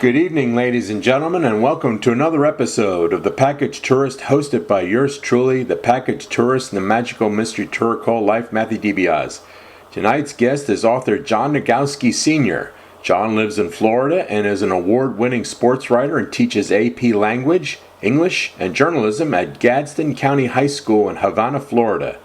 Good evening, ladies and gentlemen, and welcome to another episode of The Package Tourist, hosted by yours truly, the Package Tourist and the magical mystery tour called Life, Matthew DiBiase. Tonight's guest is author John Nogowski Sr. John lives in Florida and is an award-winning sports writer and teaches AP Language, English, and Journalism at Gadsden County High School in Havana, Florida.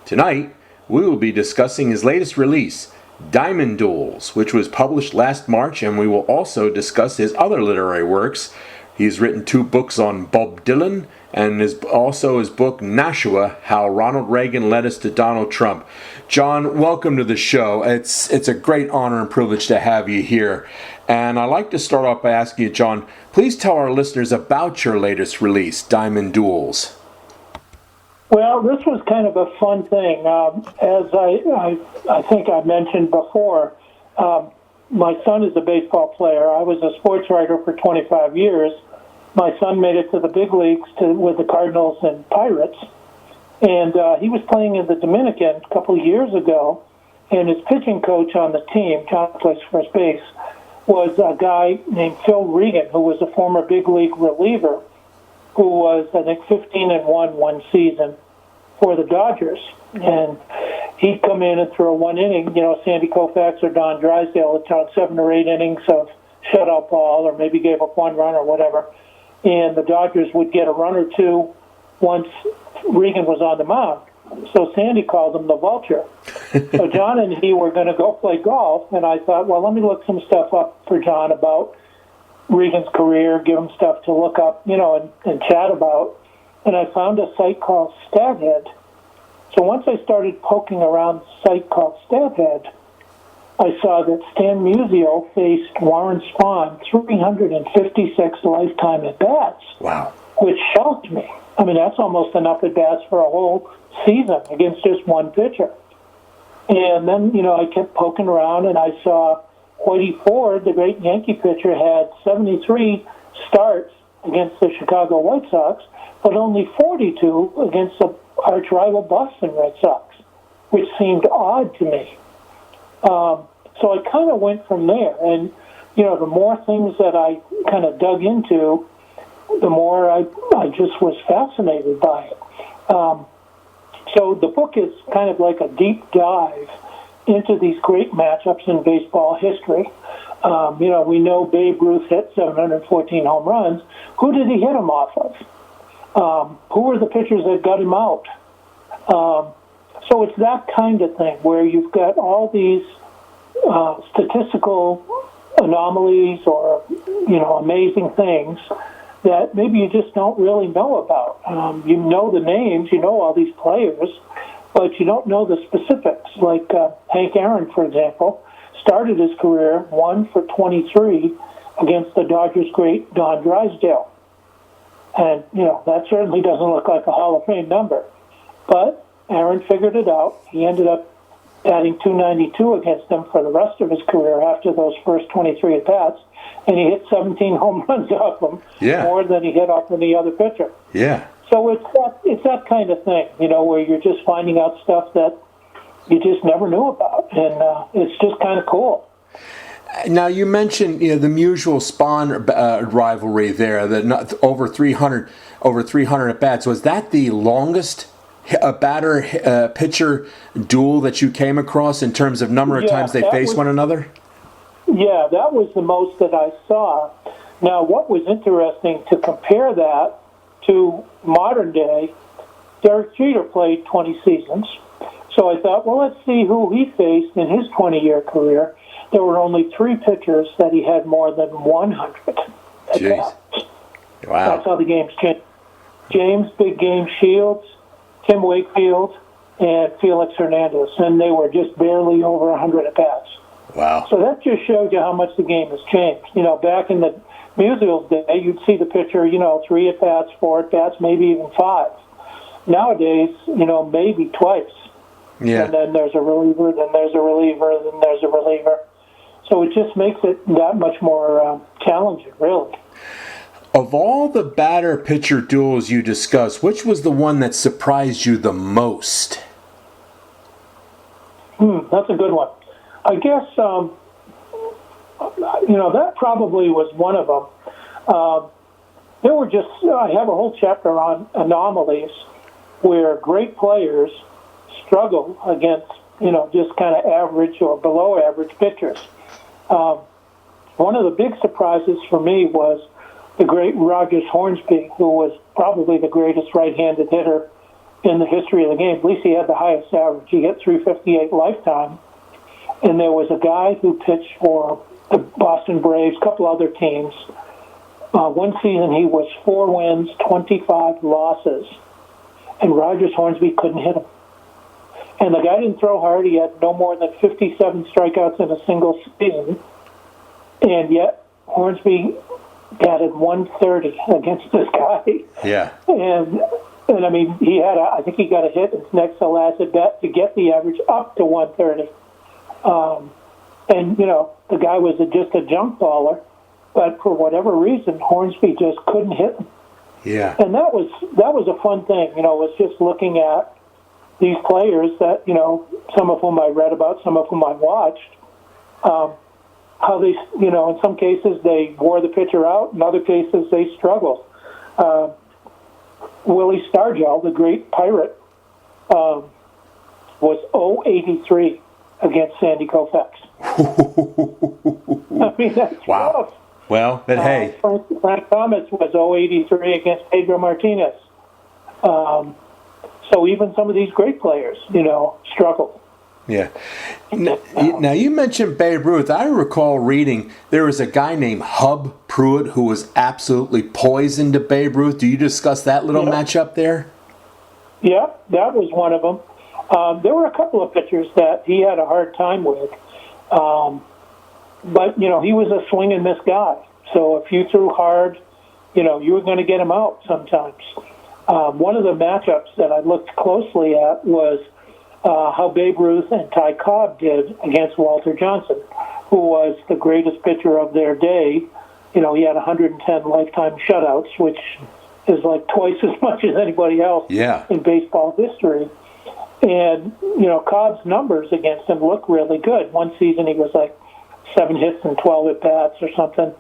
Tonight, we will be discussing his latest release, Duels, which was published last March, and we will also discuss his other literary works. He's written 2 books on Bob Dylan, and also his book, Nashua, How Ronald Reagan Led Us to Donald Trump. John, welcome to the show. It's a great honor and privilege to have you here. And I'd like to start off by asking you, John, please tell our listeners about your latest release, Duels. Well, this was kind of a fun thing. As I think I mentioned before, my son is a baseball player. I was a sports writer for 25 years. My son made it to the big leagues with the Cardinals and Pirates. And he was playing in the Dominican a couple of years ago, and his pitching coach on the team, John plays first base, was a guy named Phil Reagan, who was a former big league reliever, who was, I think, 15-1 one season for the Dodgers. And he'd come in and throw one inning, Sandy Koufax or Don Drysdale had thrown 7 or 8 innings of shutout ball or maybe gave up 1 run or whatever. And the Dodgers would get a run or 2 once Reagan was on the mound. So Sandy called him the Vulture. So John and he were going to go play golf, and I thought, well, let me look some stuff up for John about Reagan's career, give him stuff to look up, and chat about. And I found a site called StatHead. So once I started poking around the site called StatHead, I saw that Stan Musial faced Warren Spahn 356 lifetime at-bats. Wow. Which shocked me. I mean, that's almost enough at-bats for a whole season against just one pitcher. And then, I kept poking around, and I saw Whitey Ford, the great Yankee pitcher, had 73 starts against the Chicago White Sox, but only 42 against the arch-rival Boston Red Sox, which seemed odd to me. So I kind of went from there. And, the more things that I kind of dug into, the more I just was fascinated by it. So the book is kind of like a deep dive into these great matchups in baseball history. We know Babe Ruth hit 714 home runs. Who did he hit them off of? Who were the pitchers that got him out? So it's that kind of thing where you've got all these statistical anomalies or, amazing things that maybe you just don't really know about. You know the names, you know all these players, but you don't know the specifics. Like Hank Aaron, for example, started his career 1 for 23 against the Dodgers' great Don Drysdale. And, that certainly doesn't look like a Hall of Fame number. But Aaron figured it out. He ended up batting .292 against them for the rest of his career after those first 23 at-bats. And he hit 17 home runs off them, more than he hit off any other pitcher. Yeah. So it's that kind of thing, where you're just finding out stuff that you just never knew about. And it's just kind of cool. Now, you mentioned the Musial Spahn rivalry there, over 300 at-bats. Was that the longest batter-pitcher duel that you came across in terms of number of times they faced one another? Yeah, that was the most that I saw. Now, what was interesting to compare that to modern day, Derek Jeter played 20 seasons. So I thought, well, let's see who he faced in his 20-year career. There were only 3 pitchers that he had more than 100 at-bats. Wow. That's how the game's changed. James Big Game Shields, Tim Wakefield, and Felix Hernandez, and they were just barely over 100 at-bats. Wow. So that just shows you how much the game has changed. Back in the Musial's day, you'd see the pitcher, 3 at-bats, 4 at-bats, maybe even 5. Nowadays, maybe twice. Yeah. And then there's a reliever, then there's a reliever, then there's a reliever. So it just makes it that much more challenging, really. Of all the batter-pitcher duels you discussed, which was the one that surprised you the most? That's a good one. I guess that probably was one of them. There were just, I have a whole chapter on anomalies where great players struggle against, just kind of average or below average pitchers. One of the big surprises for me was the great Rogers Hornsby, who was probably the greatest right-handed hitter in the history of the game. At least he had the highest average. He hit 358 lifetime. And there was a guy who pitched for the Boston Braves, a couple other teams. One season he was 4 wins, 25 losses. And Rogers Hornsby couldn't hit him. And the guy didn't throw hard. He had no more than 57 strikeouts in a single season. And yet Hornsby batted 130 against this guy. Yeah. And I mean, I think he got a hit in his next to last at bat to get the average up to 130. And the guy was just a junk baller, but for whatever reason, Hornsby just couldn't hit him. Yeah. And that was a fun thing. Was just looking at these players that some of whom I read about, some of whom I watched. How they, in some cases they wore the pitcher out, in other cases they struggled. Willie Stargell, the great Pirate, was 0-83 against Sandy Koufax. I mean, that's wow. rough. Well, but hey. Frank Thomas was 0-83 against Pedro Martinez. So even some of these great players, struggled. Yeah. Now, you mentioned Babe Ruth. I recall reading there was a guy named Hub Pruitt who was absolutely poisoned to Babe Ruth. Do you discuss that little matchup there? Yeah, that was one of them. There were a couple of pitchers that he had a hard time with. But, he was a swing and miss guy. So if you threw hard, you were going to get him out sometimes. One of the matchups that I looked closely at was how Babe Ruth and Ty Cobb did against Walter Johnson, who was the greatest pitcher of their day. He had 110 lifetime shutouts, which is like twice as much as anybody else in baseball history. And, Cobb's numbers against him look really good. One season he was like 7 hits and 12 at-bats or something.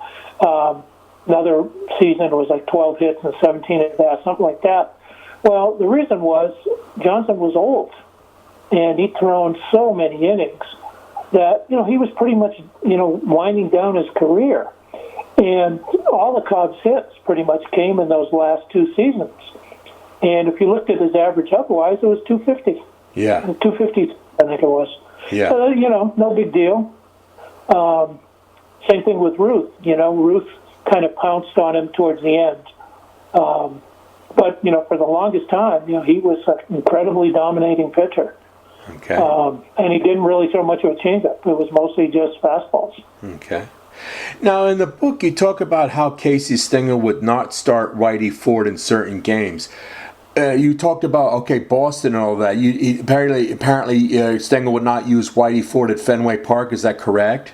Another season it was like 12 hits and 17 at-bats, something like that. Well, the reason was Johnson was old. And he'd thrown so many innings that, he was pretty much, winding down his career. And all of Cobb's hits pretty much came in those last 2 seasons. And if you looked at his average otherwise, it was 250. Yeah. 250, I think it was. Yeah. So, no big deal. Same thing with Ruth. Ruth kind of pounced on him towards the end. But, for the longest time, he was an incredibly dominating pitcher. Okay. And he didn't really throw much of a changeup. It was mostly just fastballs. Okay. Now, in the book, you talk about how Casey Stengel would not start Whitey Ford in certain games. You talked about, Boston and all that. Apparently, Stengel would not use Whitey Ford at Fenway Park. Is that correct?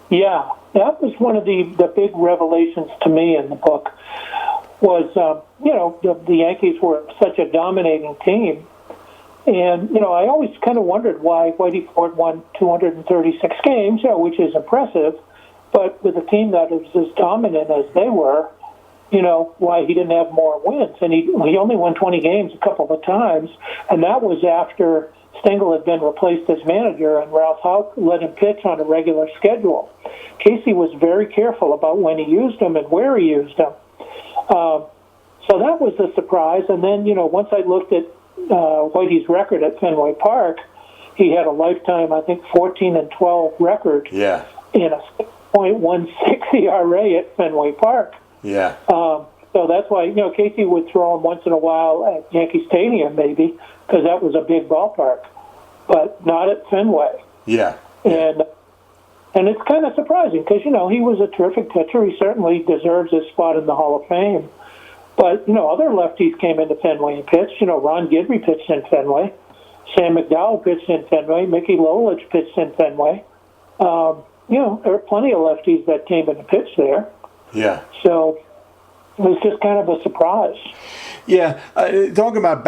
Yeah. That was one of the big revelations to me in the book was, the Yankees were such a dominating team. And, I always kind of wondered why Whitey Ford won 236 games, which is impressive. But with a team that was as dominant as they were, why he didn't have more wins. And he only won 20 games a couple of times. And that was after Stengel had been replaced as manager and Ralph Houck let him pitch on a regular schedule. Casey was very careful about when he used him and where he used him. So that was a surprise. And then, once I looked at Whitey's record at Fenway Park, he had a lifetime, I think, 14-12 record in a 6.16 ERA at Fenway Park. Yeah. So that's why, Casey would throw him once in a while at Yankee Stadium, maybe, because that was a big ballpark, but not at Fenway. Yeah. And it's kind of surprising because, he was a terrific pitcher. He certainly deserves his spot in the Hall of Fame. But, other lefties came into Fenway and pitched. Ron Guidry pitched in Fenway. Sam McDowell pitched in Fenway. Mickey Lolich pitched in Fenway. There were plenty of lefties that came in to pitch there. Yeah. So, was just kind of a surprise. Yeah, talking about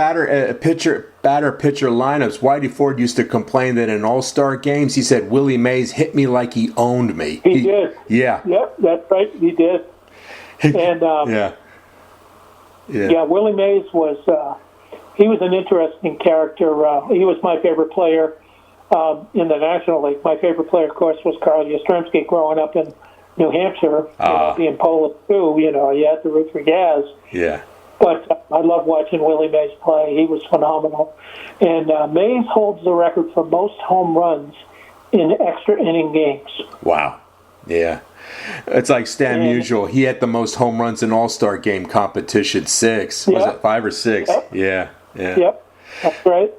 pitcher lineups, Whitey Ford used to complain that in All-Star games, he said Willie Mays hit me like he owned me. He did. Yeah. Yep, that's right. He did. And yeah, Willie Mays was he was an interesting character. He was my favorite player in the National League. My favorite player, of course, was Carl Yastrzemski. Growing up in New Hampshire, being Polish too, you had to root for Gaz. Yeah. But I love watching Willie Mays play. He was phenomenal. And Mays holds the record for most home runs in extra inning games. Wow. Yeah. It's like Stan Musial. He had the most home runs in All-Star game competition, 6. Was it 5 or 6? Yep. Yeah. Yep, that's right.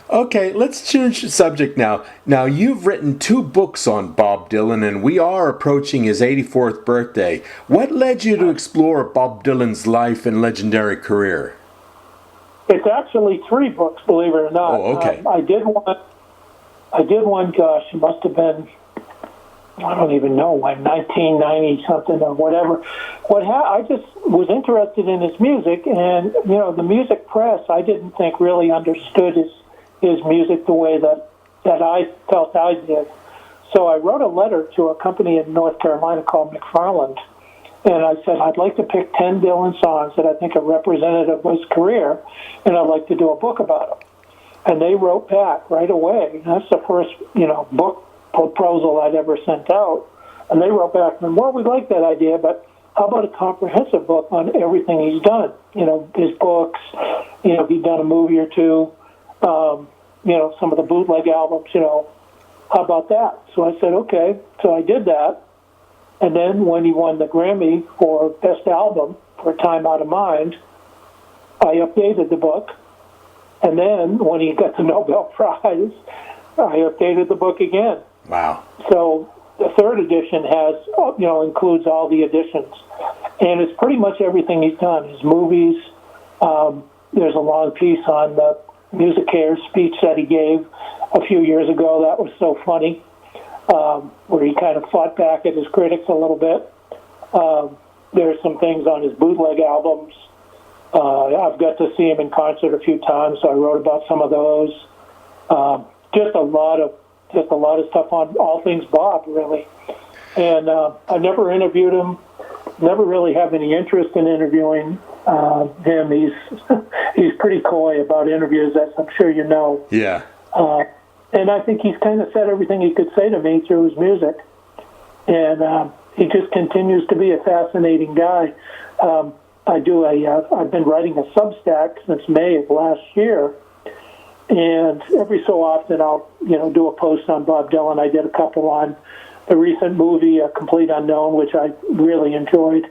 Okay, let's change the subject now. Now, you've written 2 books on Bob Dylan, and we are approaching his 84th birthday. What led you to explore Bob Dylan's life and legendary career? It's actually 3 books, believe it or not. Oh, okay. I did one, gosh, it must have been, I don't even know when, 1990 something or whatever. I just was interested in his music, and the music press I didn't think really understood his music the way that I felt I did. So I wrote a letter to a company in North Carolina called McFarland, and I said I'd like to pick 10 Dylan songs that I think are representative of his career, and I'd like to do a book about them. And they wrote back right away. That's the first book proposal I'd ever sent out. And they wrote back, well, we like that idea, but how about a comprehensive book on everything he's done? His books, he'd done a movie or 2, some of the bootleg albums, how about that? So I said, okay. So I did that. And then when he won the Grammy for Best Album for Time Out of Mind, I updated the book. And then when he got the Nobel Prize, I updated the book again. Wow. So the 3rd edition has, includes all the editions. And it's pretty much everything he's done. His movies, there's a long piece on the Musicaire speech that he gave a few years ago. That was so funny, where he kind of fought back at his critics a little bit. There's some things on his bootleg albums. I've got to see him in concert a few times, so I wrote about some of those. Just a lot of stuff on all things Bob, really. And I've never interviewed him. Never really have any interest in interviewing him. He's pretty coy about interviews, as I'm sure you know. Yeah. And I think he's kind of said everything he could say to me through his music. And he just continues to be a fascinating guy. I've been writing a Substack since May of last year. And every so often I'll, do a post on Bob Dylan. I did a couple on the recent movie, A Complete Unknown, which I really enjoyed.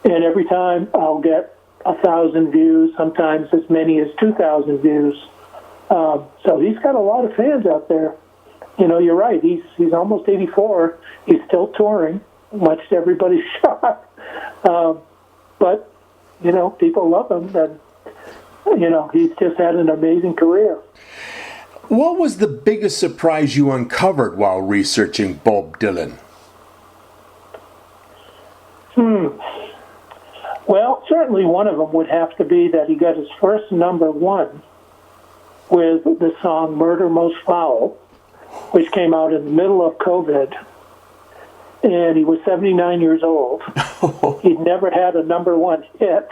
And every time I'll get 1,000 views, sometimes as many as 2,000 views. So he's got a lot of fans out there. You're right. He's almost 84. He's still touring, much to everybody's shock. But, people love him. And, he's just had an amazing career. What was the biggest surprise you uncovered while researching Bob Dylan? Well, certainly one of them would have to be that he got his first #1 with the song Murder Most Foul, which came out in the middle of COVID. And he was 79 years old. He'd never had a #1 hit.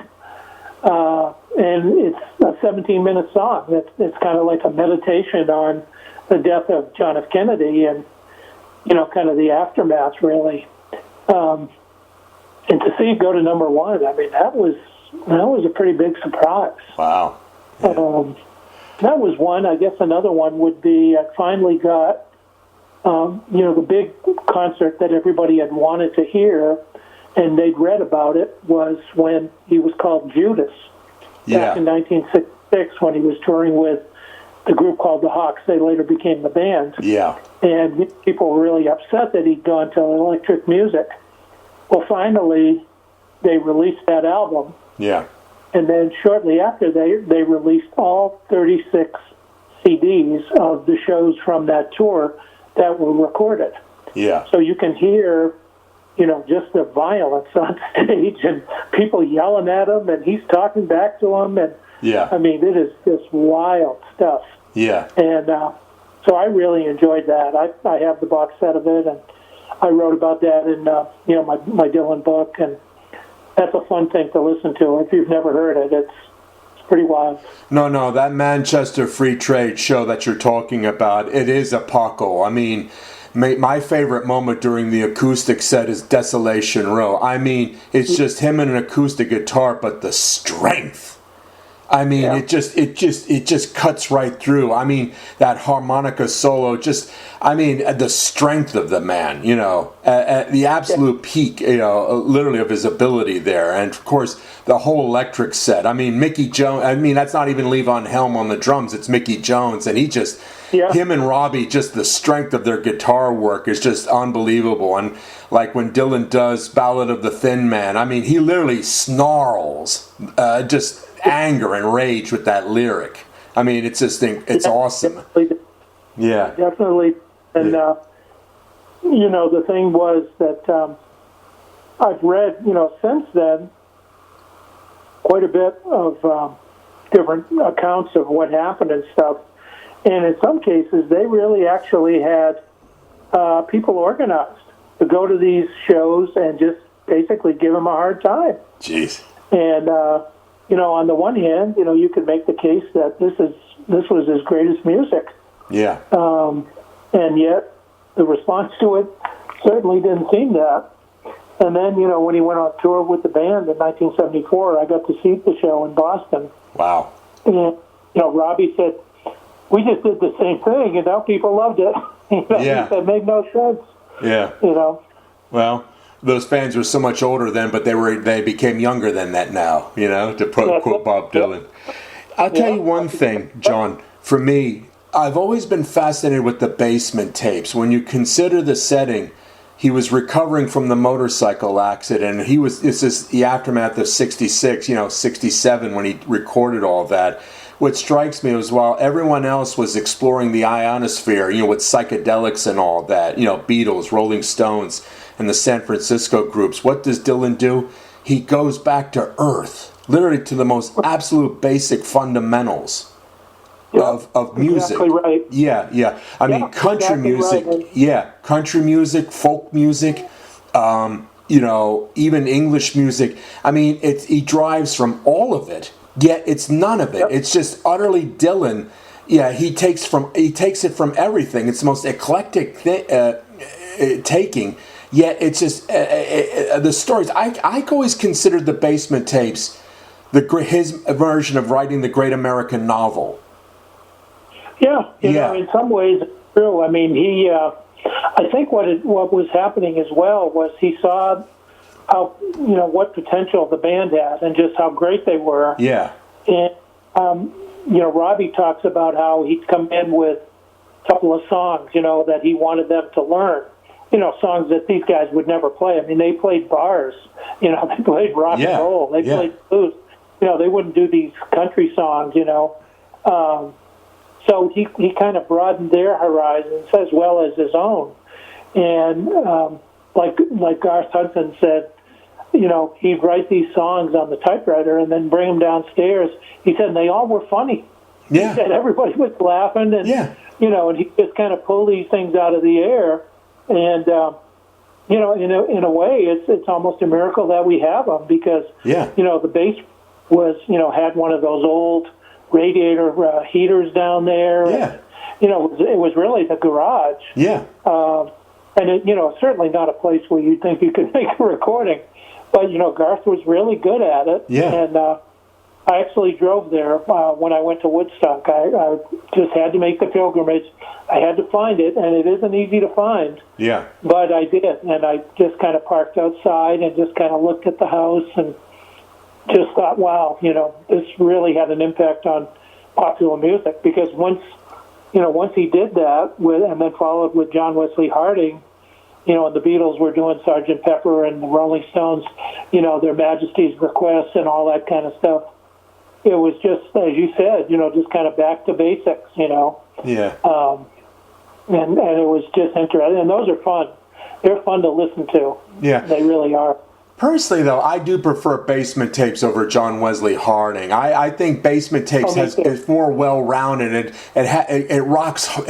And it's a 17-minute song. It's kind of like a meditation on the death of John F. Kennedy and, kind of the aftermath, really. And to see it go to #1, I mean, that was a pretty big surprise. Wow. Yeah. That was one. I guess another one would be I finally got, the big concert that everybody had wanted to hear, and they'd read about it, was when he was called Judas. Back in 1966, when he was touring with the group called the Hawks. They later became the band. Yeah. And people were really upset that he'd gone to electric music. Well, finally, they released that album. Yeah. And then shortly after, they released all 36 CDs of the shows from that tour that were recorded. Yeah. So you can hear just the violence on stage and people yelling at him, and he's talking back to him, and I mean, it is just wild stuff. Yeah. And so I really enjoyed that. I have the box set of it, and I wrote about that in my Dylan book, and that's a fun thing to listen to. If you've never heard it, it's pretty wild. No, that Manchester Free Trade show that you're talking about, it is a Paco. I mean, my favorite moment during the acoustic set is Desolation Row. I mean, it's just him and an acoustic guitar, but the strength. I mean, it just cuts right through. I mean, that harmonica solo, the strength of the man, at the absolute peak, literally of his ability there. And of course, the whole electric set. I mean, Mickey Jones, that's not even Levon Helm on the drums, it's Mickey Jones. And him and Robbie, just the strength of their guitar work is just unbelievable. And like when Dylan does Ballad of the Thin Man, I mean, he literally snarls, anger and rage with that lyric. I mean, it's awesome. Yeah, definitely. And the thing was that I've read, since then, quite a bit of different accounts of what happened and stuff. And in some cases, they really actually had people organized to go to these shows and just basically give them a hard time. Jeez. And on the one hand, you could make the case that this was his greatest music. Yeah. And yet, the response to it certainly didn't seem that. And then, when he went on tour with the band in 1974, I got to see the show in Boston. Wow. And, Robbie said, we just did the same thing, and now people loved it. Yeah. It made no sense. Yeah. Well, those fans were so much older then, but they became younger than that now, to quote Bob Dylan. I'll tell you one thing, John. For me, I've always been fascinated with the basement tapes. When you consider the setting, he was recovering from the motorcycle accident. This is the aftermath of 66, 67 when he recorded all of that. What strikes me is while everyone else was exploring the ionosphere, with psychedelics and all that, Beatles, Rolling Stones, and the San Francisco groups, what does Dylan do? He goes back to earth, literally to the most absolute basic fundamentals of music. Exactly right. Yeah. I mean, country music. Right. Yeah, country music, folk music, even English music. I mean, he drives from all of it. Yet it's none of it. Yep. It's just utterly Dylan. Yeah, he takes it from everything. It's the most eclectic taking. Yet it's just the stories. I always considered the basement tapes his version of writing the great American novel. Yeah, in some ways it's true. I mean, I think what was happening as well was he saw how what potential the band had and just how great they were. Yeah. And Robbie talks about how he'd come in with a couple of songs, that he wanted them to learn. Songs that these guys would never play. I mean, they played bars. They played rock and roll. They played blues. They wouldn't do these country songs. So he kind of broadened their horizons as well as his own. And like Garth Hudson said, he'd write these songs on the typewriter and then bring them downstairs. He said, and they all were funny. Yeah. He said everybody was laughing, and and he just kind of pulled these things out of the air. And in a way, it's almost a miracle that we have them because the bass was had one of those old radiator heaters down there. Yeah. And, it was really the garage. Yeah. And certainly not a place where you'd think you could make a recording. But, Garth was really good at it. Yeah. And I actually drove there when I went to Woodstock. I just had to make the pilgrimage. I had to find it, and it isn't easy to find. Yeah. But I did, and I just kind of parked outside and just kind of looked at the house and just thought, wow, this really had an impact on popular music. Because once he did that, and then followed with John Wesley Harding, and the Beatles were doing Sgt. Pepper and the Rolling Stones, Their Majesty's Request and all that kind of stuff. It was just, as you said, just kind of back to basics, Yeah. And it was just interesting. And those are fun. they're fun to listen to. Yeah. They really are. Personally, though, I do prefer Basement Tapes over John Wesley Harding. I think Basement Tapes is more well-rounded. It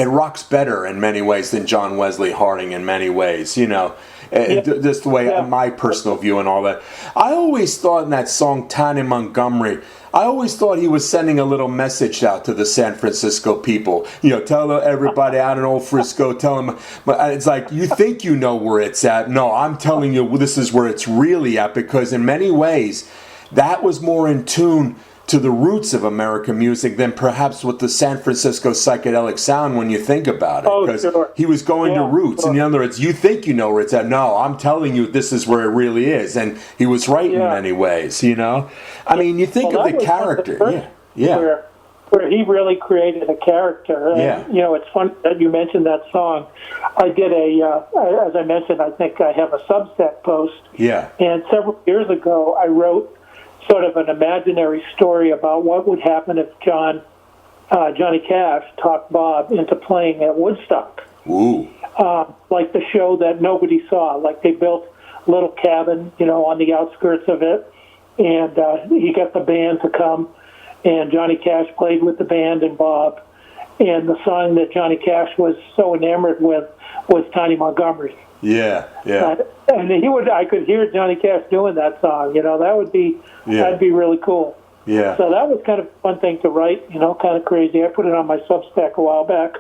rocks better in many ways than John Wesley Harding in many ways. You know, just the way my personal view and all that. I always thought in that song "Tiny Montgomery," I always thought he was sending a little message out to the San Francisco people. You know, tell everybody out in old Frisco, tell them. But it's like, you think you know where it's at. No, I'm telling you this is where it's really at, because in many ways, that was more in tune to the roots of American music than perhaps with the San Francisco psychedelic sound when you think about it. Because he was going to roots. In other words, you think you know where it's at. No, I'm telling you this is where it really is. And he was right in many ways, you know. I mean, you think of the character. Where he really created a character. And, you know, it's funny that you mentioned that song. I did as I mentioned, I think I have a Substack post. Yeah. And several years ago, I wrote sort of an imaginary story about what would happen if Johnny Cash talked Bob into playing at Woodstock. Ooh. Like the show that nobody saw. Like they built a little cabin, you know, on the outskirts of it, and he got the band to come, and Johnny Cash played with the band and Bob, and the song that Johnny Cash was so enamored with was Tiny Montgomery. Yeah. And I could hear Johnny Cash doing that song. You know, that'd be really cool. Yeah. So that was kind of a fun thing to write. You know, kind of crazy. I put it on my Substack a while back.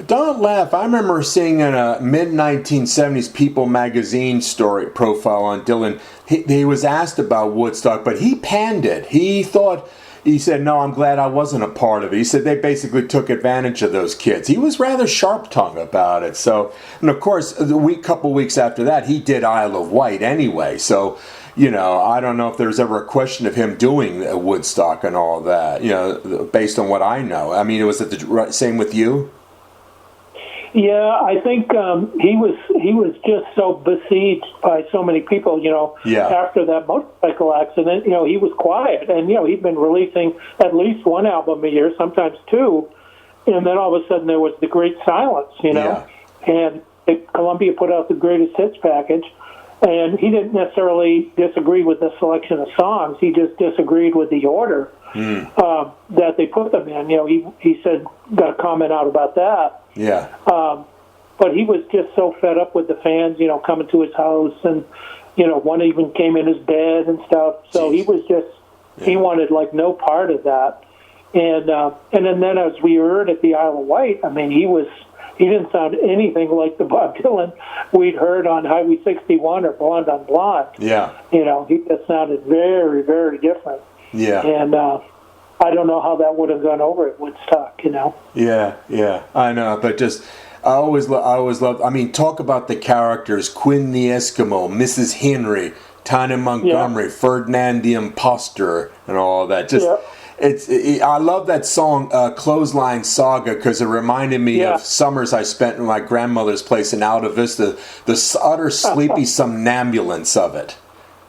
Don't laugh. I remember seeing in a mid-1970s People magazine story profile on Dylan. He was asked about Woodstock, but he panned it. He said, no, I'm glad I wasn't a part of it. He said they basically took advantage of those kids. He was rather sharp-tongued about it. So, and of course, couple weeks after that, he did Isle of Wight anyway. So, you know, I don't know if there's ever a question of him doing Woodstock and all that, you know, based on what I know. I mean, was it the same with you? Yeah, I think he was just so besieged by so many people, you know, after that motorcycle accident. You know, he was quiet, and, you know, he'd been releasing at least one album a year, sometimes two, and then all of a sudden there was the Great Silence, you know, and Columbia put out the Greatest Hits package, and he didn't necessarily disagree with the selection of songs. He just disagreed with the order that they put them in. You know, he said, got a comment out about that. Yeah. But he was just so fed up with the fans, you know, coming to his house, and, you know, one even came in his bed and stuff. So he was just, he wanted like no part of that. And then as we heard at the Isle of Wight, I mean, he didn't sound anything like the Bob Dylan we'd heard on Highway 61 or Blonde on Blonde. Yeah. You know, he just sounded very, very different. Yeah. And I don't know how that would have gone over at Woodstock, you know. Yeah, I know, but just I always love. I mean, talk about the characters: Quinn the Eskimo, Mrs. Henry, Tiny Montgomery, Ferdinand the Imposter, and all that. Just I love that song, "Clothesline Saga," because it reminded me of summers I spent in my grandmother's place in Alta Vista. The utter sleepy somnambulance of it.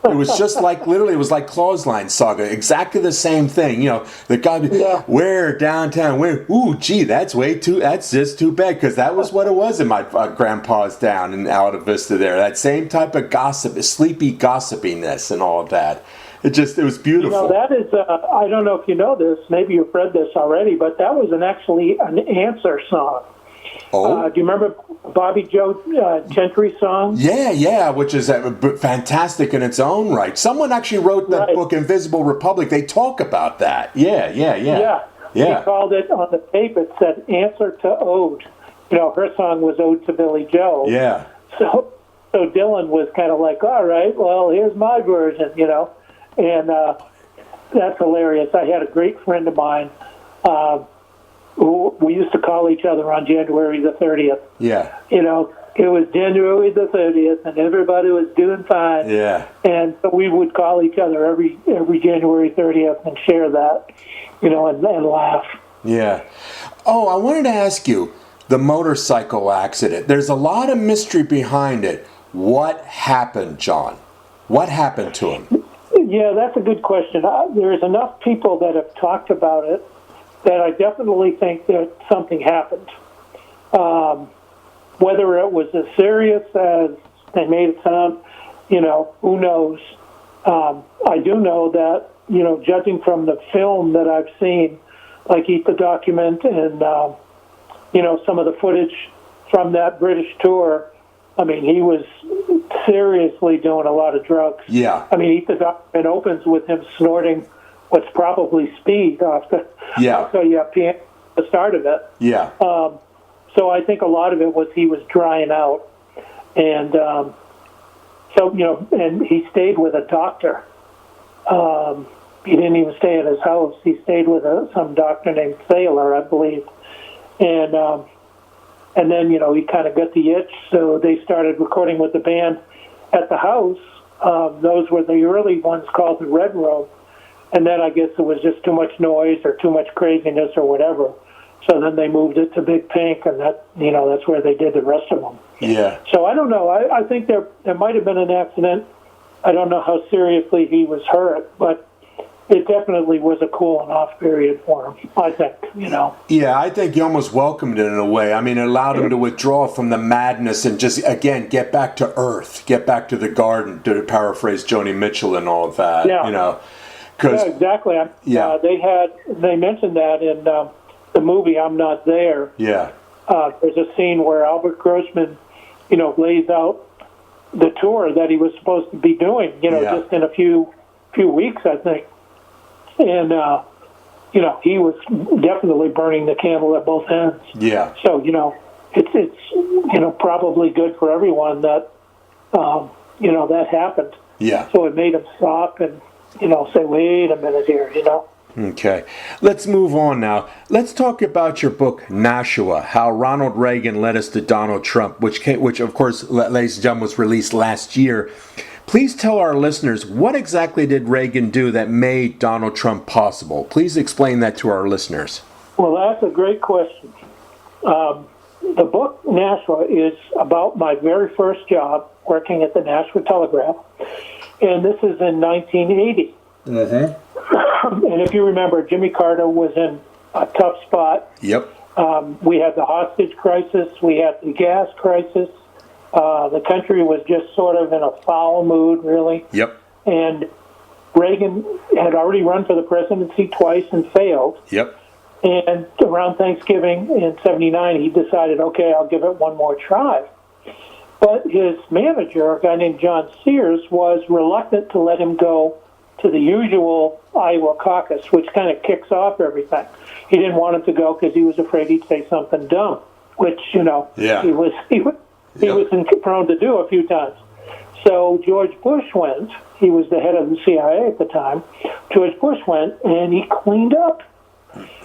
It was just like, literally, it was like Clothesline Saga. Exactly the same thing. You know, the guy, where downtown, where, ooh, gee, that's just too bad, because that was what it was in my grandpa's down in Alta Vista there. That same type of gossip, sleepy gossipiness and all of that. It was beautiful. You know, that is, I don't know if you know this, maybe you've read this already, but that was actually an Answer song. Oh. Do you remember Bobby Joe Gentry's song? Yeah, which is fantastic in its own right. Someone actually wrote that book, Invisible Republic. They talk about that. Yeah. He called it, on the tape, it said Answer to Ode. You know, her song was Ode to Billy Joe. Yeah. So Dylan was kind of like, all right, well, here's my version, you know. And that's hilarious. I had a great friend of mine who we used to call each other on January the 30th. Yeah. You know, it was January the 30th, and everybody was doing fine. Yeah. And so we would call each other every January 30th and share that, you know, and laugh. Yeah. Oh, I wanted to ask you, the motorcycle accident. There's a lot of mystery behind it. What happened, John? What happened to him? Yeah, that's a good question. There's enough people that have talked about it that I definitely think that something happened. Whether it was as serious as they made it sound, who knows? I do know that, judging from the film that I've seen, like Eat the Document and, some of the footage from that British tour, I mean, he was seriously doing a lot of drugs. Yeah. I mean, Eat the Document opens with him snorting what's probably speed off the piano at the start of it. Yeah. So I think a lot of it was he was drying out. And and he stayed with a doctor. He didn't even stay at his house. He stayed with some doctor named Thaler, I believe. And then, he kind of got the itch, so they started recording with the band at the house. Those were the early ones called the Red Room. And then I guess it was just too much noise or too much craziness or whatever. So then they moved it to Big Pink, and that's where they did the rest of them. Yeah. So I don't know. I think there might have been an accident. I don't know how seriously he was hurt, but it definitely was a cooling off period for him, I think, Yeah, I think he almost welcomed it in a way. I mean, it allowed him to withdraw from the madness and just, again, get back to earth, get back to the garden, to paraphrase Joni Mitchell and all of that, Yeah, exactly. They mentioned that in the movie I'm Not There. Yeah. There's a scene where Albert Grossman, lays out the tour that he was supposed to be doing, just in a few weeks, I think. And, he was definitely burning the candle at both ends. Yeah. So, it's probably good for everyone that, that happened. Yeah. So it made him stop and, say, wait a minute here, Okay. Let's move on now. Let's talk about your book, Nashua, How Ronald Reagan Led Us to Donald Trump, which of course, ladies and gentlemen, was released last year. Please tell our listeners, what exactly did Reagan do that made Donald Trump possible? Please explain that to our listeners. Well, that's a great question. The book, Nashua, is about my very first job working at the Nashua Telegraph, and this is in 1980. Mm-hmm. And if you remember, Jimmy Carter was in a tough spot. Yep. We had the hostage crisis. We had the gas crisis. The country was just sort of in a foul mood, really. Yep. And Reagan had already run for the presidency twice and failed. Yep. And around Thanksgiving in '79, he decided, okay, I'll give it one more try. But his manager, a guy named John Sears, was reluctant to let him go to the usual Iowa caucus, which kind of kicks off everything. He didn't want him to go because he was afraid he'd say something dumb, which, he was prone to do a few times. So George Bush went. He was the head of the CIA at the time. George Bush went, and he cleaned up.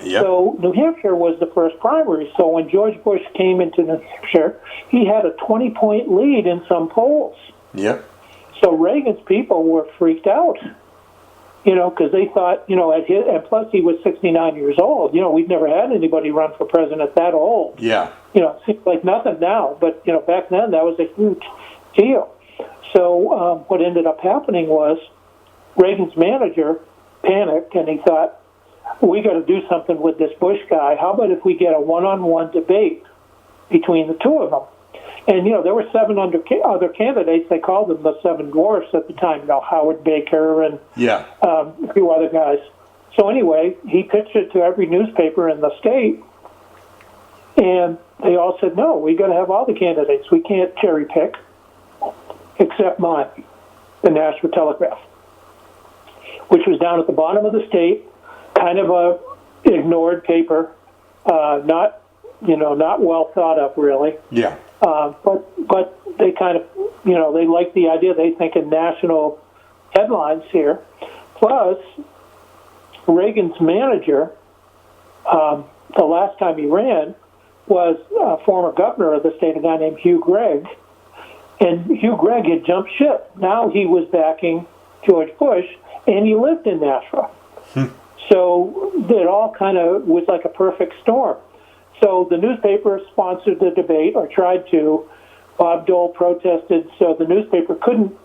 Yep. So New Hampshire was the first primary. So when George Bush came into New Hampshire, he had a 20-point lead in some polls. Yep. So Reagan's people were freaked out, because they thought, and plus he was 69 years old. We'd never had anybody run for president that old. Yeah. It seems like nothing now, but, back then that was a huge deal. So what ended up happening was Reagan's manager panicked, and he thought, we got to do something with this Bush guy. How about if we get a one-on-one debate between the two of them? And, there were 7 other candidates. They called them the 7 dwarfs at the time, Howard Baker and a few other guys. So anyway, he pitched it to every newspaper in the state, and they all said, no, we got to have all the candidates. We can't cherry pick, except mine, the Nashua Telegraph, which was down at the bottom of the state, kind of a ignored paper, not well thought of, really. Yeah. But they kind of, they like the idea. They think in national headlines here. Plus, Reagan's manager, the last time he ran, was a former governor of the state, a guy named Hugh Gregg. And Hugh Gregg had jumped ship. Now he was backing George Bush, and he lived in Nashua. So it all kind of was like a perfect storm. So the newspaper sponsored the debate, or tried to. Bob Dole protested, so the newspaper couldn't,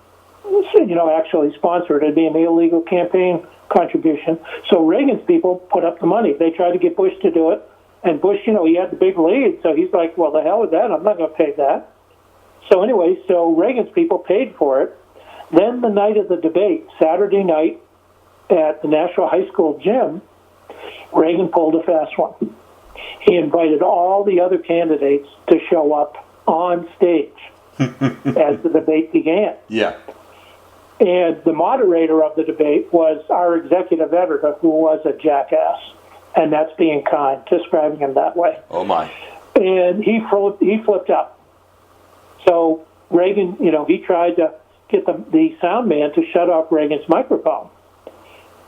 actually sponsor it. It'd be an illegal campaign contribution. So Reagan's people put up the money. They tried to get Bush to do it, And Bush, he had the big lead, so he's like, well, the hell with that. I'm not going to pay that. So anyway, so Reagan's people paid for it. Then the night of the debate, Saturday night at the Nashua High School gym, Reagan pulled a fast one. He invited all the other candidates to show up on stage as the debate began. Yeah. And the moderator of the debate was our executive editor, who was a jackass. And that's being kind, describing him that way. Oh, my. And he flipped up. So Reagan, he tried to get the sound man to shut off Reagan's microphone.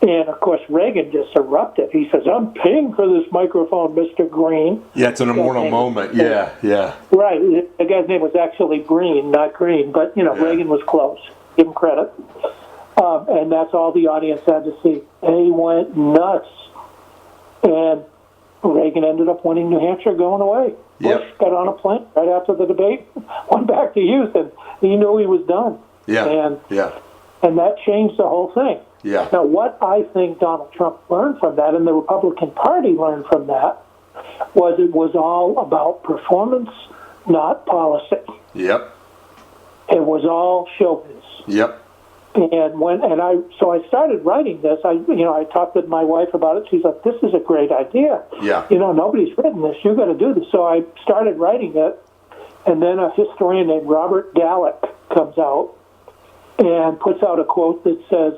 And, of course, Reagan just erupted. He says, I'm paying for this microphone, Mr. Green. Yeah, it's an immortal moment. Yeah. Right. The guy's name was actually Green, not Green. But, Reagan was close. Give him credit. And that's all the audience had to see. They went nuts. And Reagan ended up winning New Hampshire, going away. Yep. Bush got on a plane right after the debate, went back to Houston. He knew he was done. Yeah. And that changed the whole thing. Yeah. Now, what I think Donald Trump learned from that, and the Republican Party learned from that, was it was all about performance, not policy. Yep. It was all showbiz. Yep. And I started writing this. I talked with my wife about it. She's like, "This is a great idea. Yeah. Nobody's written this. You got to do this." So I started writing it, and then a historian named Robert Gallick comes out and puts out a quote that says,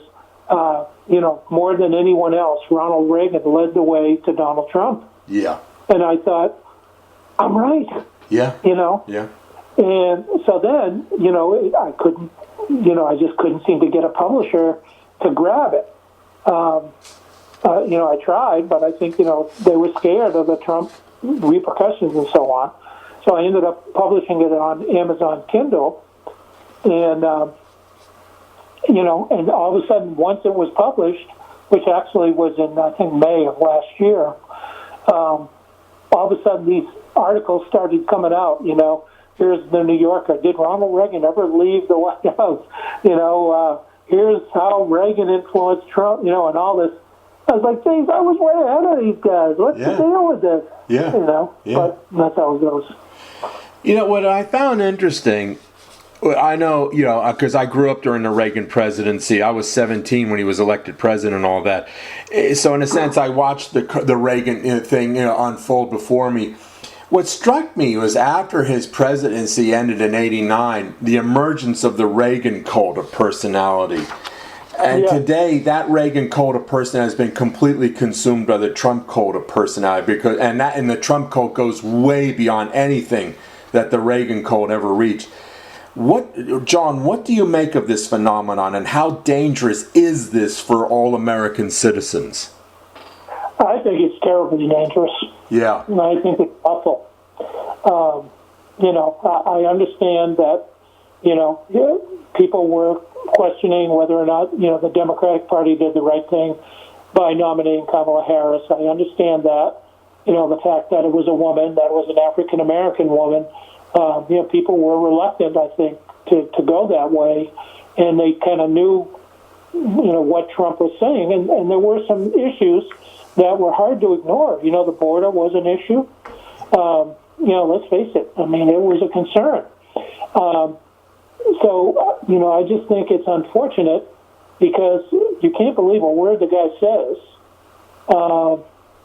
more than anyone else, Ronald Reagan led the way to Donald Trump. Yeah. And I thought, I'm right. Yeah. Yeah. And so then, I couldn't, I just couldn't seem to get a publisher to grab it. I tried, but I think, they were scared of the Trump repercussions and so on. So I ended up publishing it on Amazon Kindle. And, and all of a sudden, once it was published, which actually was in, I think, May of last year, all of a sudden these articles started coming out, Here's the New Yorker. Did Ronald Reagan ever leave the White House? Here's how Reagan influenced Trump, and all this. I was like, geez, I was way ahead of these guys. What's the deal with this? Yeah. But that's how it goes. What I found interesting, I know, because I grew up during the Reagan presidency. I was 17 when he was elected president and all that. So in a sense, I watched the Reagan thing unfold before me. What struck me was after his presidency ended in '89, the emergence of the Reagan cult of personality. And today, that Reagan cult of personality has been completely consumed by the Trump cult of personality, and the Trump cult goes way beyond anything that the Reagan cult ever reached. John, what do you make of this phenomenon, and how dangerous is this for all American citizens? I think it's terribly dangerous. Yeah. I think it's awful. I understand that, people were questioning whether or not, the Democratic Party did the right thing by nominating Kamala Harris. I understand that, the fact that it was a woman, that was an African-American woman. People were reluctant, I think, to go that way, and they kind of knew, what Trump was saying, and there were some issues that were hard to ignore. The border was an issue. Let's face it. I mean, it was a concern. I just think it's unfortunate because you can't believe a word the guy says.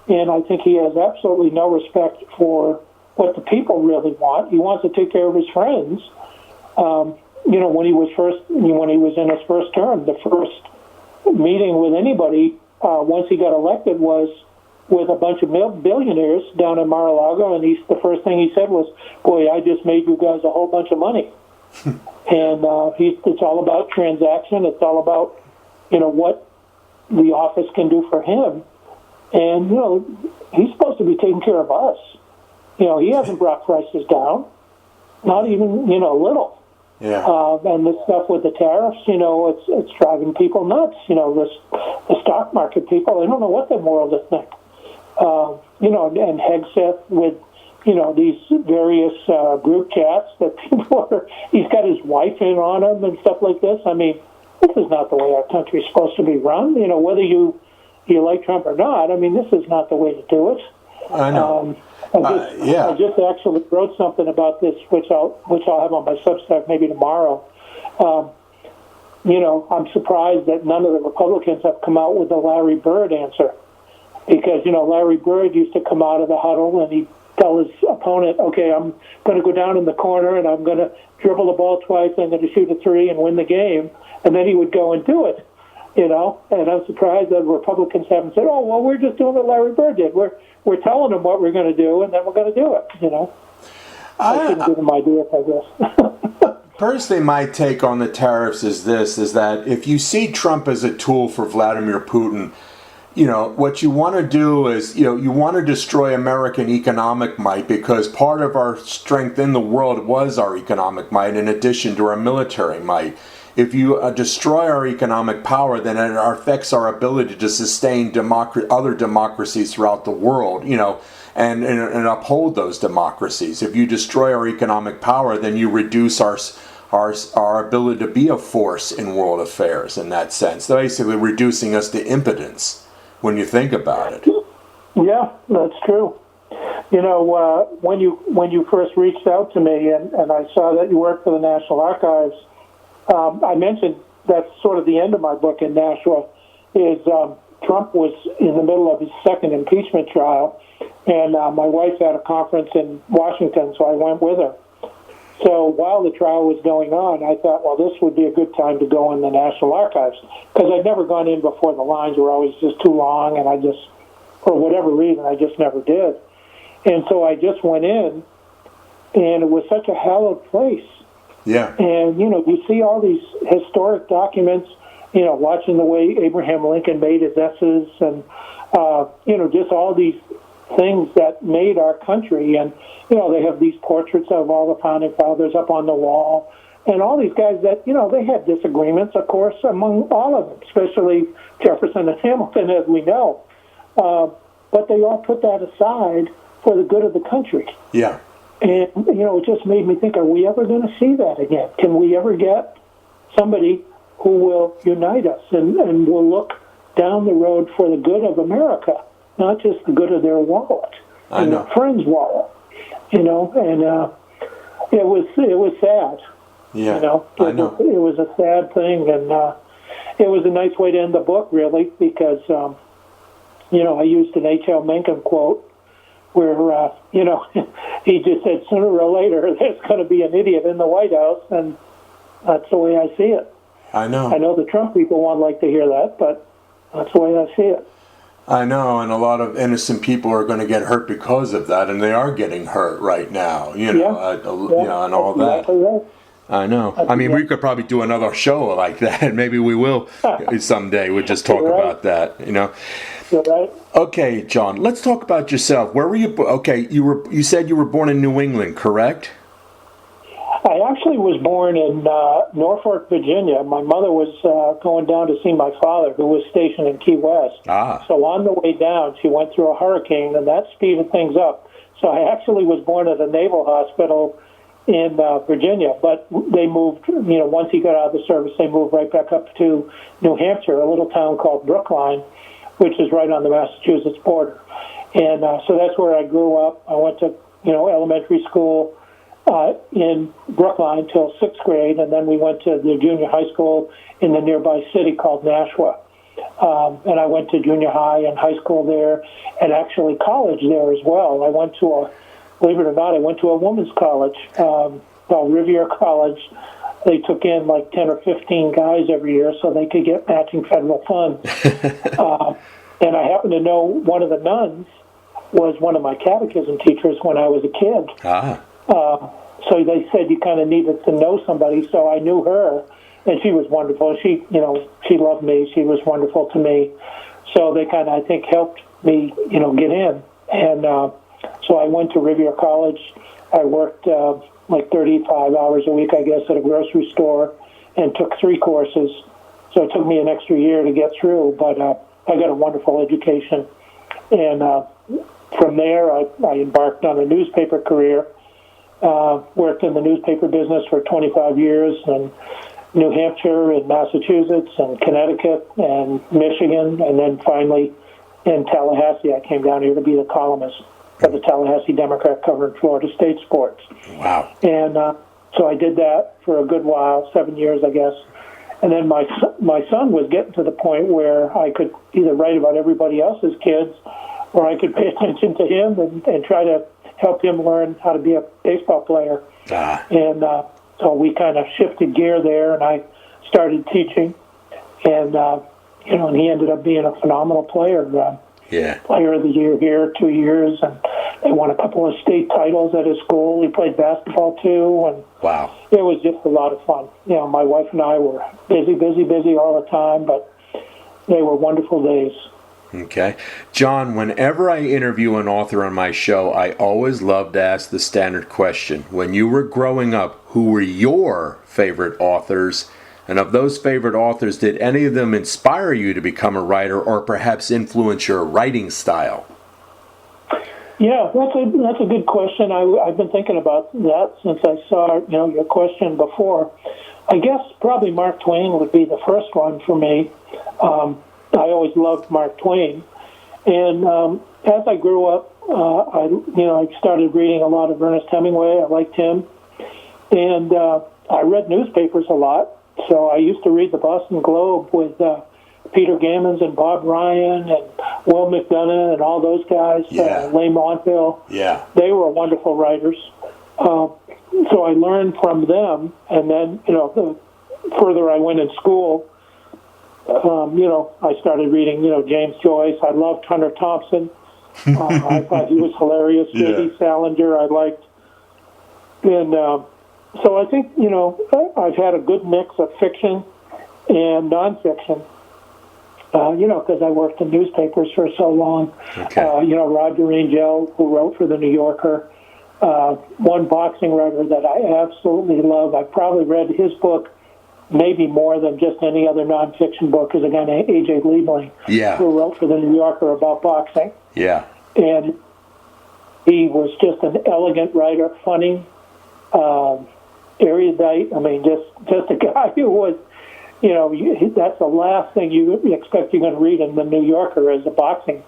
And I think he has absolutely no respect for what the people really want. He wants to take care of his friends. When he was in his first term, the first meeting with anybody once he got elected was with a bunch of billionaires down in Mar-a-Lago, and the first thing he said was, "Boy, I just made you guys a whole bunch of money." And it's all about transaction. It's all about what the office can do for him. And he's supposed to be taking care of us. He hasn't brought prices down, not even little. Yeah. And this stuff with the tariffs, it's driving people nuts. The stock market people, they don't know what the world to think. And Hegseth with, these various group chats that people he's got his wife in on them and stuff like this. I mean, this is not the way our country is supposed to be run. Whether you like Trump or not, I mean, this is not the way to do it. I know. I just actually wrote something about this, which I'll have on my Substack maybe tomorrow. I'm surprised that none of the Republicans have come out with the Larry Bird answer, because Larry Bird used to come out of the huddle and he'd tell his opponent, "Okay, I'm going to go down in the corner and I'm going to dribble the ball twice. I'm going to shoot a three and win the game," and then he would go and do it. And I'm surprised that Republicans haven't said, "Oh, well, we're just doing what Larry Bird did. We're telling them what we're going to do, and then we're going to do it." I shouldn't give them ideas, I guess. Personally, my take on the tariffs is that if you see Trump as a tool for Vladimir Putin, what you want to do is, you want to destroy American economic might, because part of our strength in the world was our economic might in addition to our military might. If you destroy our economic power, then it affects our ability to sustain other democracies throughout the world, and uphold those democracies. If you destroy our economic power, then you reduce our ability to be a force in world affairs in that sense. They're basically reducing us to impotence when you think about it. Yeah, that's true. When you first reached out to me and I saw that you worked for the National Archives, I mentioned that's sort of the end of my book in Nashua, is Trump was in the middle of his second impeachment trial, and my wife had a conference in Washington, so I went with her. So while the trial was going on, I thought, well, this would be a good time to go in the National Archives, because I'd never gone in before. The lines were always just too long, and I just, for whatever reason, I just never did. And so I just went in, and it was such a hallowed place. Yeah. And, you see all these historic documents, watching the way Abraham Lincoln made his S's and, just all these things that made our country. And, they have these portraits of all the founding fathers up on the wall. And all these guys that, they had disagreements, of course, among all of them, especially Jefferson and Hamilton, as we know. But they all put that aside for the good of the country. Yeah. And, it just made me think, are we ever going to see that again? Can we ever get somebody who will unite us and will look down the road for the good of America, not just the good of their wallet and their friend's wallet, and it was sad. Yeah, I know. It was a sad thing, and it was a nice way to end the book, really, because, I used an H.L. Mencken quote, where, he just said, sooner or later, there's going to be an idiot in the White House, and that's the way I see it. I know. I know the Trump people won't like to hear that, but that's the way I see it. I know, and a lot of innocent people are going to get hurt because of that, and they are getting hurt right now, and all that. Exactly right. I know. I mean, we could probably do another show like that. Maybe we will someday. We'll just talk about that, You're right. Okay, John, let's talk about yourself. Where were you? Okay, you said you were born in New England, correct? I actually was born in Norfolk, Virginia. My mother was going down to see my father, who was stationed in Key West. So on the way down, she went through a hurricane, and that speeded things up. So I actually was born at a naval hospital in Virginia, but they moved, once he got out of the service, they moved right back up to New Hampshire, a little town called Brookline, which is right on the Massachusetts border. And so that's where I grew up. I went to, elementary school in Brookline till 6th grade, and then we went to the junior high school in the nearby city called Nashua. And I went to junior high and high school there, and actually college there as well. I went to believe it or not, I went to a women's college, called Rivier College. They took in like 10 or 15 guys every year so they could get matching federal funds. And I happen to know one of the nuns was one of my catechism teachers when I was a kid. So they said you kind of needed to know somebody, so I knew her, and she was wonderful. She loved me. She was wonderful to me. So they kind of, I think, helped me, get in. And so I went to Rivier College. I worked like 35 hours a week, I guess, at a grocery store, and took 3 courses. So it took me an extra year to get through, but I got a wonderful education. And from there, I embarked on a newspaper career, worked in the newspaper business for 25 years in New Hampshire and Massachusetts and Connecticut and Michigan, and then finally in Tallahassee, I came down here to be the columnist. for the Tallahassee Democrat covering Florida State sports. Wow. And so I did that for a good while, 7 years, I guess. And then my son was getting to the point where I could either write about everybody else's kids, or I could pay attention to him and try to help him learn how to be a baseball player. And so we kind of shifted gear there, and I started teaching. And, and he ended up being a phenomenal player. Player of the year here, 2 years, and they won a couple of state titles at his school. He played basketball too, and wow, it was just a lot of fun. My wife and I were busy all the time, but they were wonderful days. Okay. John, whenever I interview an author on my show, I always love to ask the standard question. When you were growing up, who were your favorite authors? And of those favorite authors, did any of them inspire you to become a writer or perhaps influence your writing style? Yeah, that's a good question. I've been thinking about that since I saw your question before. I guess probably Mark Twain would be the first one for me. I always loved Mark Twain, and as I grew up, I started reading a lot of Ernest Hemingway. I liked him, and I read newspapers a lot. So I used to read the Boston Globe with Peter Gammons and Bob Ryan and Will McDonough and all those guys, Leigh Montville. Yeah. They were wonderful writers. So I learned from them, and then, the further I went in school, I started reading, James Joyce. I loved Hunter Thompson. I thought he was hilarious. J.D. Salinger I liked. And so I think, I've had a good mix of fiction and nonfiction, because I worked in newspapers for so long. Okay. Roger Angel, who wrote for The New Yorker, one boxing writer that I absolutely love. I've probably read his book maybe more than just any other nonfiction book, is a guy named A.J. Liebling, who wrote for The New Yorker about boxing. Yeah. And he was just an elegant writer, funny, erudite. I mean, just a guy who was, that's the last thing you expect you're going to read in The New Yorker is a boxing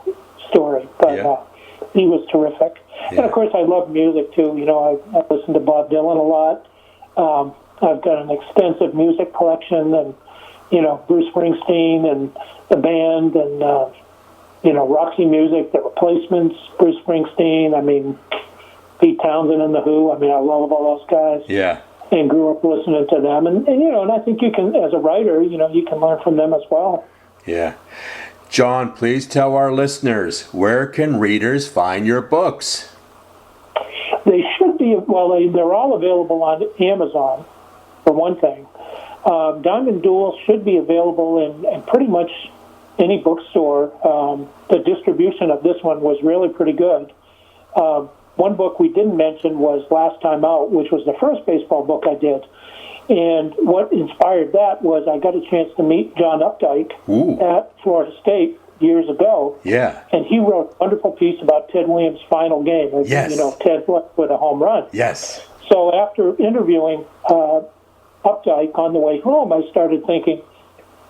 story. But he was terrific. Yeah. And, of course, I love music, too. I listen to Bob Dylan a lot. I've got an extensive music collection, and, Bruce Springsteen and the band and, Roxy Music, The Replacements, Bruce Springsteen, Pete Townsend and The Who. I love all those guys. Yeah. And grew up listening to them. And I think you can, as a writer, you can learn from them as well. Yeah. John, please tell our listeners, where can readers find your books? They should be, they're all available on Amazon, for one thing. Diamond Duels should be available in pretty much any bookstore. The distribution of this one was really pretty good. One book we didn't mention was Last Time Out, which was the first baseball book I did. And what inspired that was I got a chance to meet John Updike at Florida State years ago. Yeah. And he wrote a wonderful piece about Ted Williams' final game. Yes. Ted with a home run. Yes. So after interviewing Updike on the way home, I started thinking,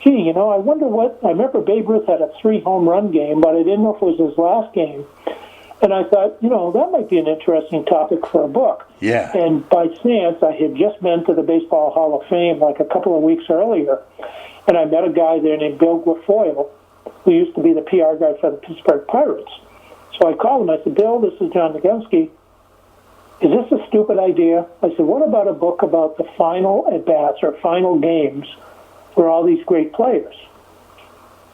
gee, I wonder I remember Babe Ruth had a 3-home-run game, but I didn't know if it was his last game. And I thought, that might be an interesting topic for a book. Yeah. And by chance, I had just been to the Baseball Hall of Fame like a couple of weeks earlier, and I met a guy there named Bill Guilfoyle, who used to be the PR guy for the Pittsburgh Pirates. So I called him. I said, Bill, this is John Nogowski. Is this a stupid idea? I said, what about a book about the final at-bats or final games for all these great players?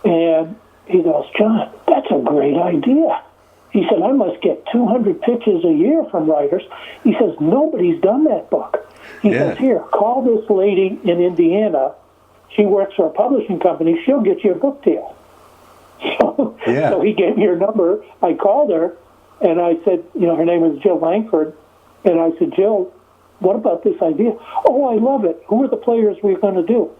And he goes, John, that's a great idea. He said, I must get 200 pitches a year from writers. He says, nobody's done that book. He says, here, call this lady in Indiana. She works for a publishing company. She'll get you a book deal. So he gave me her number. I called her, and I said, her name is Jill Langford. And I said, Jill, what about this idea? Oh, I love it. Who are the players we're going to do?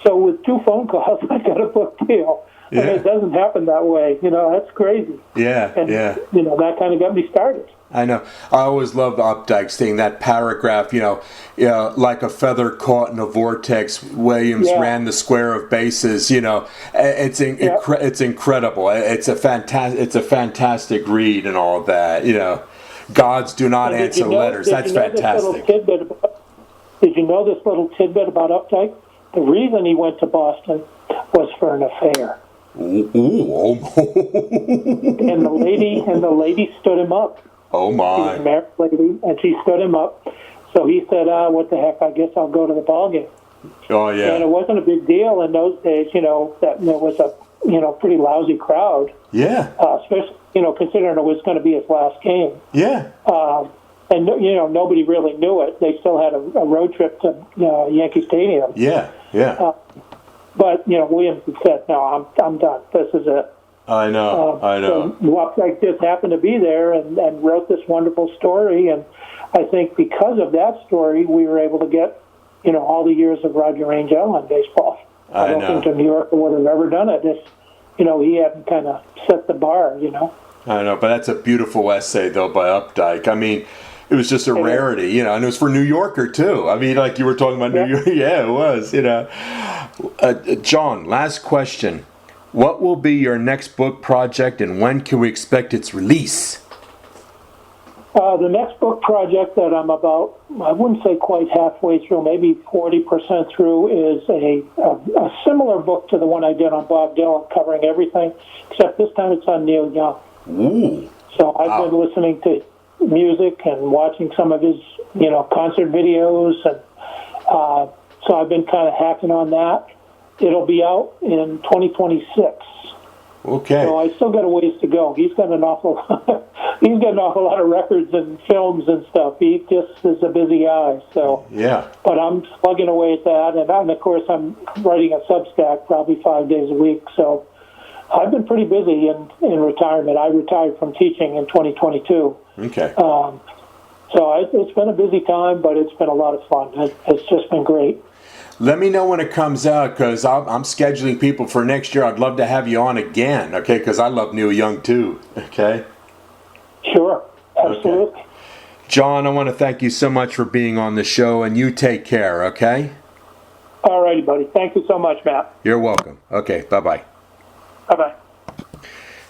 So with 2 phone calls, I got a book deal. Yeah. It doesn't happen that way. That's crazy. Yeah, and, that kind of got me started. I know. I always loved Updike seeing that paragraph, like a feather caught in a vortex, Williams ran the square of bases, it's incredible. It's a fantastic read and all that, Gods do not answer letters. That's fantastic. Did you know this little tidbit about Updike? The reason he went to Boston was for an affair. Ooh. and the lady stood him up. Oh my! She was a married lady, and she stood him up. So he said, "What the heck? I guess I'll go to the ball game." Oh yeah. And it wasn't a big deal in those days, that there was a pretty lousy crowd. Yeah. Especially considering it was going to be his last game. Yeah. And nobody really knew it. They still had a road trip to Yankee Stadium. Yeah. Yeah. But Williams had said, "No, I'm done. This is it." I know. So Updike just happened to be there and wrote this wonderful story, and I think because of that story, we were able to get all the years of Roger Angell on baseball. I don't think New York would have ever done it if he hadn't kind of set the bar. I know, but that's a beautiful essay though by Updike. I mean, it was just a rarity, and it was for New Yorker too. I mean, like you were talking about New York. Yeah, it was. John, last question. What will be your next book project, and when can we expect its release? The next book project that I'm about, I wouldn't say quite halfway through, maybe 40% through, is a similar book to the one I did on Bob Dylan, covering everything, except this time it's on Neil Young. Ooh. So I've been listening to music and watching some of his, concert videos, and so I've been kind of hacking on that. It'll be out in 2026. Okay. So I still got a ways to go. He's got an awful lot of records and films and stuff. He just is a busy guy. So yeah. But I'm slugging away at that, and of course I'm writing a Substack probably 5 days a week. So I've been pretty busy in retirement. I retired from teaching in 2022. Okay. So it's been a busy time, but it's been a lot of fun. It's just been great. Let me know when it comes out, because I'm scheduling people for next year. I'd love to have you on again, okay? Because I love Neil Young too, okay? Sure, absolutely. Okay. John, I want to thank you so much for being on the show, and you take care, okay? All righty, buddy. Thank you so much, Matt. You're welcome. Okay, bye-bye. Bye-bye.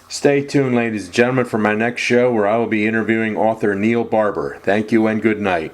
Stay tuned, ladies and gentlemen, for my next show where I will be interviewing author Neil Barber. Thank you and good night.